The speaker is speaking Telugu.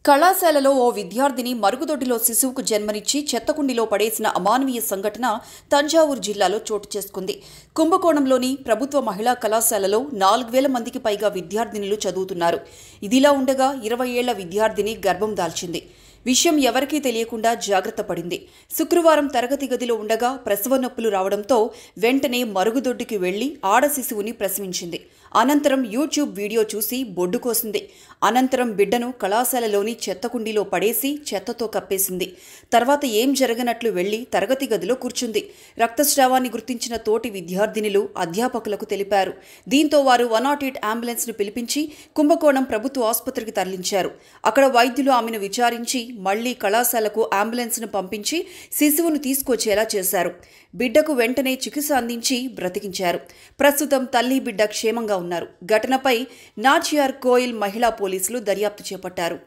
కళాశాలలో ఓ విద్యార్థిని మరుగుదొడ్డిలో శిశువుకు జన్మనిచ్చి చెత్తకుండిలో పడేసిన అమానవీయ సంఘటన తంజావూరు జిల్లాలో చోటు చేసుకుంది. కుంభకోణంలోని ప్రభుత్వ మహిళా కళాశాలలో 4,000 మందికి పైగా విద్యార్థినులు చదువుతున్నారు. ఇదిలా ఉండగా 20 ఏళ్ల విద్యార్థిని గర్భం దాల్చింది. విషయం ఎవరికీ తెలియకుండా జాగ్రత్త పడింది. శుక్రవారం తరగతి గదిలో ఉండగా ప్రసవ నొప్పులు రావడంతో వెంటనే మరుగుదొడ్డికి వెళ్లి ఆడ శిశువుని ప్రసవించింది. అనంతరం యూట్యూబ్ వీడియో చూసి బొడ్డు కోసింది. అనంతరం బిడ్డను కళాశాలలోని చెత్తకుండీలో పడేసి చెత్తతో కప్పేసింది. తర్వాత ఏం జరగనట్లు వెళ్లి తరగతి గదిలో కూర్చుంది. రక్తస్రావాన్ని గుర్తించిన తోటి విద్యార్థినులు అధ్యాపకులకు తెలిపారు. దీంతో వారు 108 అంబులెన్స్ను పిలిపించి కుంభకోణం ప్రభుత్వ ఆసుపత్రికి తరలించారు. అక్కడ వైద్యులు ఆమెను విచారించి మళ్లీ కళాశాలకు అంబులెన్స్ను పంపించి శిశువును తీసుకొచ్చేలా చేశారు. బిడ్డకు వెంటనే చికిత్స అందించి బ్రతికించారు. ప్రస్తుతం తల్లి బిడ్డ క్షేమంగా ఉన్నారు. ఘటనపై నాచియార్ కోయిల్ మహిళా పోలీసులు దర్యాప్తు చేపట్టారు.